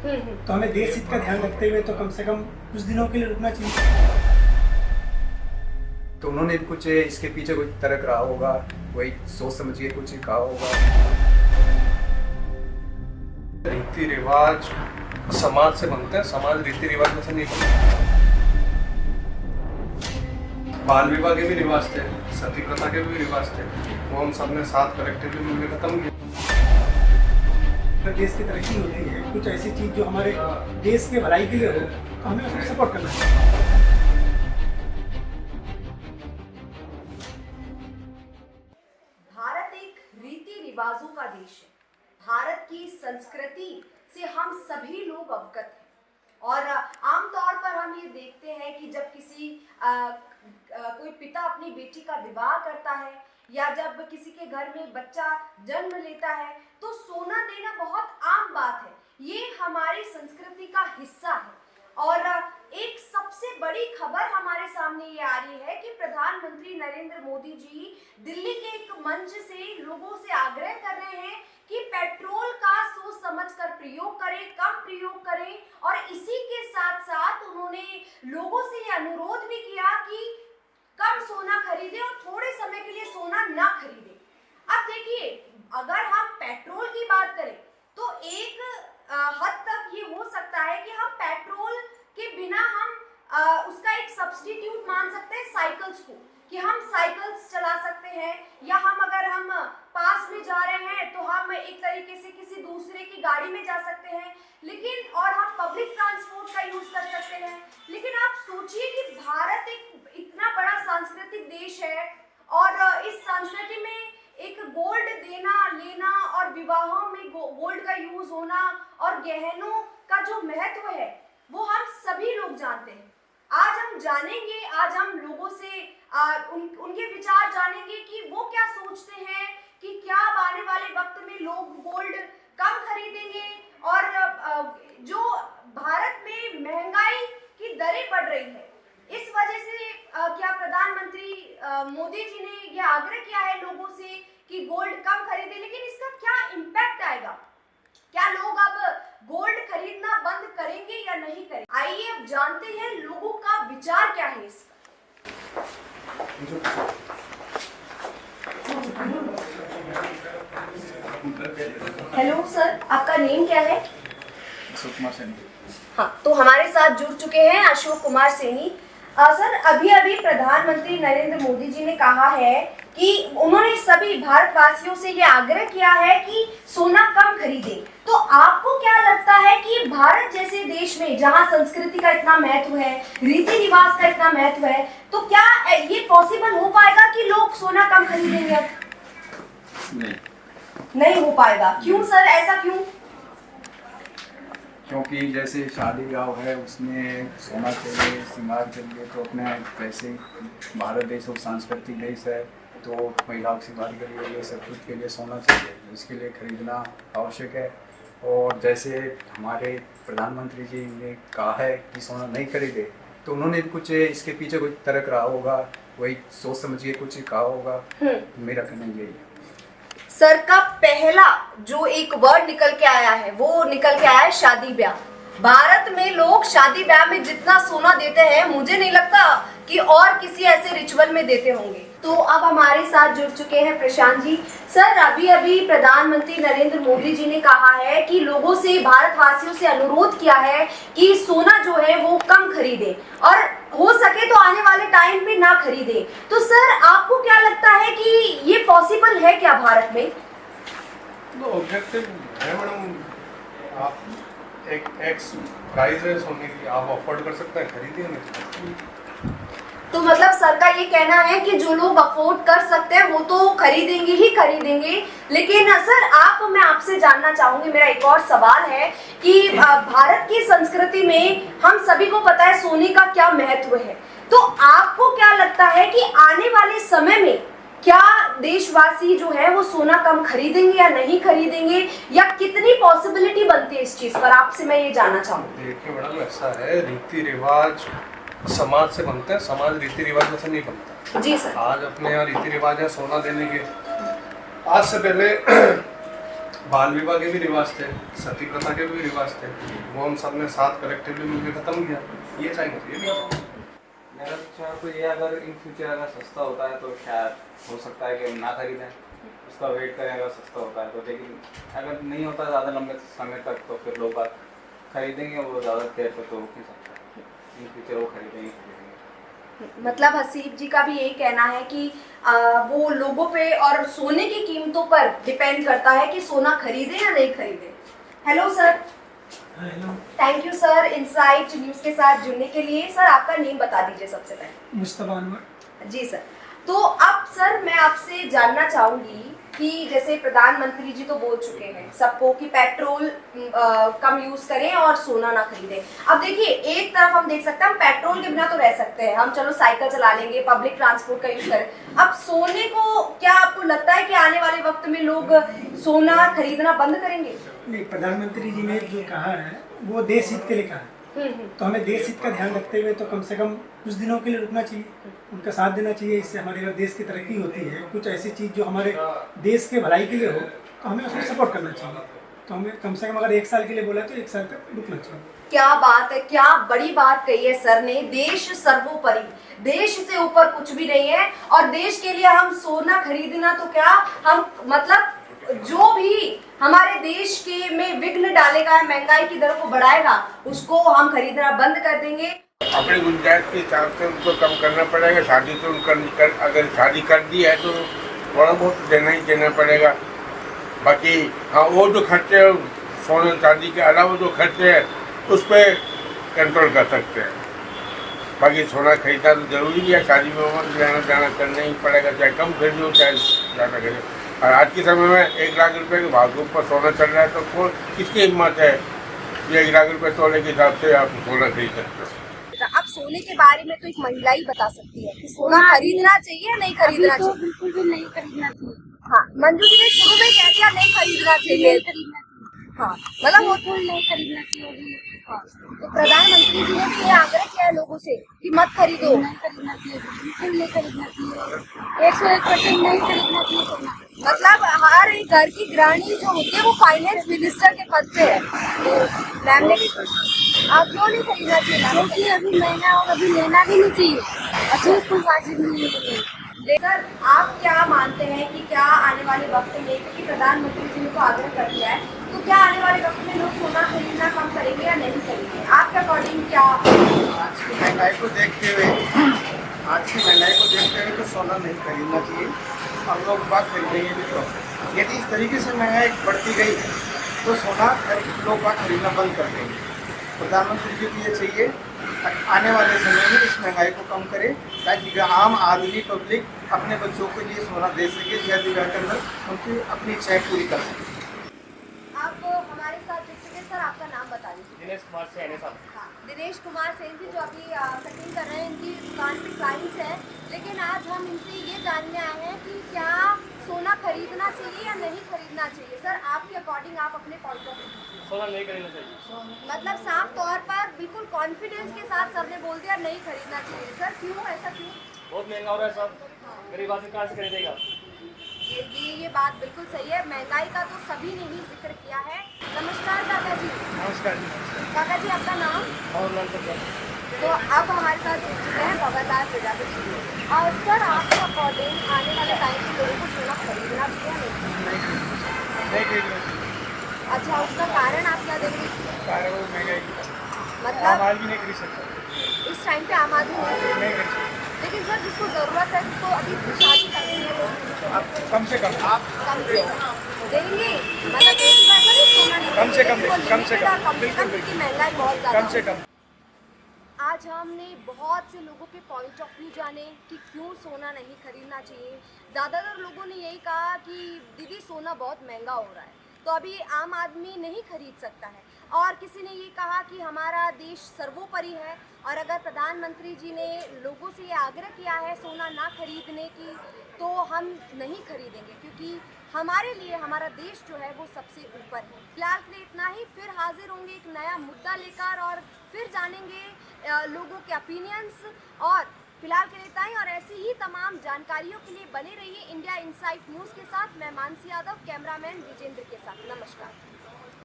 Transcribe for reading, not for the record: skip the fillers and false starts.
तो हमें देश हित का ध्यान रखते हुए तो कम से कम कुछ दिनों के लिए रुकना चाहिए। तो उन्होंने कुछ इसके पीछे कोई तर्क रहा होगा, वही सोच समझ के कुछ कहा होगा। रीति रिवाज समाज से बनते हैं, समाज रीति रिवाज में से नहीं बनता। बाल विवाह के भी रिवाज थे, सती प्रथा के भी रिवाज थे, वो हम सबने साथ कलेक्टिवली मिलकर खत्म किए। देश की तरक्की होती है, कुछ ऐसी चीज जो हमारे देश के भलाई के लिए हो तो हमें उसको सपोर्ट करना चाहिए। भारत एक रीति रिवाजों का देश है। भारत की संस्कृति से हम सभी लोग अवगत हैं और आमतौर पर हम ये देखते हैं कि जब किसी कोई पिता अपनी बेटी का विवाह करता है या जब किसी के घर में बच्चा जन्म लेता है तो सोना देना बहुत आम बात है। ये हमारी संस्कृति का हिस्सा है और एक सबसे बड़ी खबर हमारे सामने ये आ रही है कि प्रधानमंत्री नरेंद्र मोदी जी दिल्ली के एक मंच से लोगों से आग्रह कर रहे हैं कि पेट्रोल का सोच समझकर प्रयोग करें, कम प्रयोग करें और इसी के साथ साथ उन्होंने लोगों से ये अनुरोध भी किया कि कम सोना खरीदें और थोड़े समय के लिए सोना ना खरीदें। अब देखिए, अगर हम पेट्रोल की बात करें तो एक हद तक ये हो सकता है कि हम पेट्रोल के बिना हम उसका एक सब्स्टिट्यूट मान सकते हैं साइकिल्स को, कि हम साइकिल्स चला सकते हैं या हम अगर हम पास में जा रहे हैं तो हम एक तरीके से किसी दूसरे की गाड़ी में जा सकते हैं, लेकिन और हम पब्लिक ट्रांसपोर्ट का यूज कर सकते हैं। लेकिन आप सोचिए कि भारत एक इतना बड़ा सांस्कृतिक देश है और इस संस्कृति में एक गोल्ड देना लेना और विवाहों में गोल्ड का यूज होना और गहनों का जो महत्व है वो हम सभी लोग जानते हैं। आज हम जानेंगे, आज हम लोगों से उनके विचार जानेंगे कि वो क्या सोचते हैं कि क्या आने वाले वक्त में लोग गोल्ड कम खरीदेंगे और जो भारत में महंगाई की दरें बढ़ रही है इस वजह से क्या प्रधानमंत्री मोदी जी ने यह आग्रह किया है लोगों से कि गोल्ड कम खरीदें, लेकिन इसका क्या इम्पैक्ट आएगा? क्या लोग अब गोल्ड खरीदना बंद करेंगे या नहीं करेंगे? आइए अब जानते हैं लोगों का विचार क्या है इस पर। हेलो सर, आपका नेम क्या है? अशोक कुमार सैनी। हाँ, तो हमारे साथ जुड़ चुके हैं अशोक कुमार सैनी। सर, अभी अभी प्रधानमंत्री नरेंद्र मोदी जी ने कहा है कि उन्होंने सभी भारतवासियों से ये आग्रह किया है कि सोना कम खरीदें। तो आपको क्या लगता है कि भारत जैसे देश में जहाँ संस्कृति का इतना महत्व है, रीति रिवाज का इतना महत्व है, तो क्या ये पॉसिबल हो पाएगा कि लोग सोना कम खरीदेंगे? अब नहीं हो पाएगा। क्यों सर, ऐसा क्यों? क्योंकि जैसे शादी ब्याह है उसमें सोना चाहिए, श्रृंगार चाहिए, तो अपने वैसे भारत देश और सांस्कृतिक देश है तो महिलाओं की श्रृंगार के लिए, ये सब कुछ के लिए सोना चाहिए, इसके लिए खरीदना आवश्यक है। और जैसे हमारे प्रधानमंत्री जी ने कहा है कि सोना नहीं खरीदे, तो उन्होंने कुछ इसके पीछे कोई तर्क रहा होगा, वही सोच समझ के कुछ कहा होगा। मेरा कहना यही है। सर का पहला जो एक वर्ड निकल के आया है वो निकल के आया है शादी ब्याह। भारत में लोग शादी ब्याह में जितना सोना देते हैं मुझे नहीं लगता कि और किसी ऐसे रिचुअल में देते होंगे। तो अब हमारे साथ जुड़ चुके हैं प्रशांत जी। सर, अभी अभी प्रधानमंत्री नरेंद्र मोदी जी ने कहा है कि लोगों से, भारतवासियों से अनुरोध किया है कि सोना जो है वो कम खरीदें और हो सके तो आने वाले टाइम पे ना खरीदें। तो सर, आपको क्या लगता है कि ये पॉसिबल है क्या भारत में? ऑब्जेक्टिव है मैडम, आप एक एक्स प्राइस है सोने की, आप अफोर्ड कर सकते हैं, खरीदिए नहीं। तो मतलब सर का ये कहना है कि जो लोग अफोर्ड कर सकते हैं वो तो खरीदेंगे ही खरीदेंगे। लेकिन सर, मैं आपसे जानना चाहूंगी, मेरा एक और सवाल है कि भारत की संस्कृति में हम सभी को पता है सोने का क्या महत्व है। तो आपको क्या लगता है कि आने वाले समय में क्या देशवासी जो है वो सोना कम खरीदेंगे या नहीं खरीदेंगे, या कितनी पॉसिबिलिटी बनती है इस चीज पर? आपसे मैं ये जानना चाहूंगी। देखिए मैडम, ऐसा है, रीति रिवाज समाज से बनते हैं, समाज रीति रिवाज में से नहीं बनता। जी सर। आज अपने यहाँ रीति रिवाज है सोना देने के। आज से पहले बाल विवाह के भी रिवाज थे, सती प्रथा के भी रिवाज थे, वो हम सब ने साथ कलेक्टिवली मिलकर खत्म किया। ये चाहेंगे तो ये भी आता है। मेरा विचार तो ये, अगर इन फ्यूचर अगर सस्ता होता है तो शायद हो सकता है कि हम ना खरीदें, उसका वेट करें अगर सस्ता होता है तो। लेकिन अगर नहीं होता ज़्यादा लंबे समय तक तो फिर लोग बात खरीदेंगे, वो ज़्यादा देर पर तो रुक नहीं सकता। इन फ्यूचर वो खरीदेंगे। मतलब हसीब जी का भी यही कहना है कि वो लोगों पे और सोने की कीमतों पर डिपेंड करता है कि सोना खरीदे या नहीं खरीदे। Hello sir. Hello. Thank you sir insight news के साथ जुड़ने के लिए। सर आपका नेम बता दीजिए सबसे पहले। मुस्तफा अनवर। जी सर। तो अब सर मैं आपसे जानना चाहूँगी कि जैसे प्रधानमंत्री जी तो बोल चुके हैं सबको कि पेट्रोल कम यूज करें और सोना ना खरीदें। अब देखिए एक तरफ हम देख सकते हैं हम पेट्रोल के बिना तो रह सकते हैं, हम चलो साइकिल चला लेंगे, पब्लिक ट्रांसपोर्ट का यूज करें। अब सोने को क्या आपको लगता है कि आने वाले वक्त में लोग सोना खरीदना बंद करेंगे? नहीं, प्रधानमंत्री जी ने जो कहा है वो देश हित के लिए कहा है, तो हमें देश हित का ध्यान रखते हुए तो कम से कम कुछ दिनों के लिए रुकना चाहिए, उनका साथ देना चाहिए। इससे हमारे अगर देश की तरक्की होती है, कुछ ऐसी चीज़ जो हमारे देश के भलाई के लिए हो तो हमें उसमें सपोर्ट करना चाहिए। तो हमें कम से कम अगर 1 साल के लिए बोला तो 1 साल तक रुकना चाहिए। क्या बात है, क्या बड़ी बात कही है सर ने। देश सर्वोपरि, देश से ऊपर कुछ भी नहीं है। और देश के लिए हम सोना खरीदना तो क्या, हम मतलब जो भी हमारे देश के में विघ्न डालेगा, महंगाई की दर को बढ़ाएगा, उसको हम खरीदना बंद कर देंगे। अपने गुंजाइश के हिसाब से उनको कम करना पड़ेगा। शादी तो उनका अगर शादी कर दी है तो थोड़ा बहुत देना ही देना पड़ेगा। बाकी हाँ, वो जो खर्चे सोना चांदी के अलावा जो खर्चे हैं उस पर कंट्रोल कर सकते हैं। बाकी सोना खरीदना तो जरूरी है, शादी में लेना जाना करना ही पड़ेगा, चाहे कम खरीदो चाहे ज़्यादा खरीदो। और आज के समय में 1 लाख रुपए के भाव के ऊपर सोना चल रहा है तो कौन किसकी हिम्मत है कि 1 लाख रुपए तोले के हिसाब से आप सोना खरीद सकते हो। अब सोने के बारे में तो एक महिला ही बता सकती है कि सोना खरीदना चाहिए या नहीं खरीदना चाहिए। बिल्कुल भी नहीं खरीदना चाहिए। हाँ, मंजू जी ने शुरू में कह दिया नहीं खरीदना चाहिए। हाँ, मतलब वो बिल्कुल नहीं खरीदना चाहिए। हाँ, तो प्रधानमंत्री जी ने भी ये आग्रह किया है लोगों से कि मत खरीदो। नहीं खरीदना चाहिए, बिल्कुल नहीं खरीदना चाहिए। 101% नहीं खरीदना चाहिए सोना। मतलब हर एक घर की गृहिणी जो होती है वो फाइनेंस मिनिस्टर के पद पे है, तो मैम ने आप क्यों नहीं खरीदना चाहिए? क्योंकि अभी महंगा और अभी लेना भी नहीं चाहिए, बिल्कुल वाजिब नहीं है। सर आप क्या मानते हैं कि क्या आने वाले वक्त में, क्योंकि प्रधानमंत्री जी ने तो आग्रह कर दिया है, तो क्या आने वाले वक्त में लोग सोना खरीदना कम करेंगे या नहीं करेंगे? आपके अकॉर्डिंग क्या? आज की महंगाई को देखते हुए तो सोना नहीं खरीदना चाहिए। हम लोग बात खरीदेंगे भी तो यदि इस तरीके से महंगाई बढ़ती गई तो सोना लोग बात खरीदना बंद कर देंगे। प्रधानमंत्री जी को ये चाहिए आने वाले समय में इस महंगाई को कम करे ताकि आम आदमी पब्लिक अपने बच्चों के लिए सोना दे सके, शादी विवाह के अंदर उनकी अपनी इच्छाएं पूरी कर सके। आप हमारे साथ जुड़ चुके हैं, सर आपका नाम बता दीजिए। दिनेश कुमार सेन साहब। हाँ, दिनेश कुमार सेन जी जो अभी कटिंग कर रहे हैं, इनकी दुकान पे क्लाइंट्स हैं, लेकिन आज हम इनसे ये जानने आए हैं कि क्या सोना खरीदना चाहिए या नहीं खरीदना चाहिए। सर आपके अकॉर्डिंग आप अपने पॉइंट ऑफ व्यू, सोना नहीं खरीदना चाहिए। मतलब साफ तौर पर बिल्कुल कॉन्फिडेंस के साथ सर ने बोल दिया नहीं खरीदना चाहिए। सर क्यों, ऐसा क्यों? बहुत महंगा हो रहा है सब, गरीब आदमी कहाँ से खरीदेगा? ये बात बिल्कुल सही है। महंगाई का तो सभी ने ही जिक्र किया है। नमस्कार काका जी। नमस्कार जी। काका जी आपका नाम? और लाल प्रसाद। तो अब हमारे साथ जुड़ चुके हैं भगतलाल प्रजापति। और सर आपके अकॉर्डिंग आने वाले टाइम में लोगों को सोना खरीदना चाहिए नहीं खरीदना चाहिए। अच्छा, उसका कारण आप क्या देंगे? कारण वो महंगाई मतलब आम आदमी नहीं खरीद सकता। इस टाइम पे आम आदमी नहीं खरीद नहीं सकता। खरीद सकता। लेकिन सर जिसको जरूरत है, जिसको अभी शादी करनी है, आप कम से कम आप कम से कम देंगे, मतलब एक पैसा नहीं सोना नहीं कम से कम देंगे, दें, कम से limited और कम, बिल्कुल, क्योंकि महंगाई बहुत ज़्यादा कम से है। कम। आज हमने बहुत से लोगों के पॉइंट ऑफ व्यू जाने कि क्यों सोना नहीं खरीदना चाहिए। ज़्यादातर लोगों ने यही कहा कि दीदी सोना बहुत महंगा हो रहा है, तो अभी आम आदमी नहीं खरीद सकता है। और किसी ने ये कहा कि हमारा देश सर्वोपरि है, और अगर प्रधानमंत्री जी ने लोगों से ये आग्रह किया है सोना ना खरीदने की, तो हम नहीं खरीदेंगे, क्योंकि हमारे लिए हमारा देश जो है वो सबसे ऊपर है। फिलहाल के लिए इतना ही, फिर हाजिर होंगे एक नया मुद्दा लेकर और फिर जानेंगे लोगों के ओपिनियंस, और फिलहाल के लिए इतना ही और ऐसी ही तमाम जानकारियों के लिए बने रहिए इंडिया इनसाइट न्यूज़ के साथ। मैं मानसी यादव, कैमरामैन विजेंद्र के साथ। नमस्कार।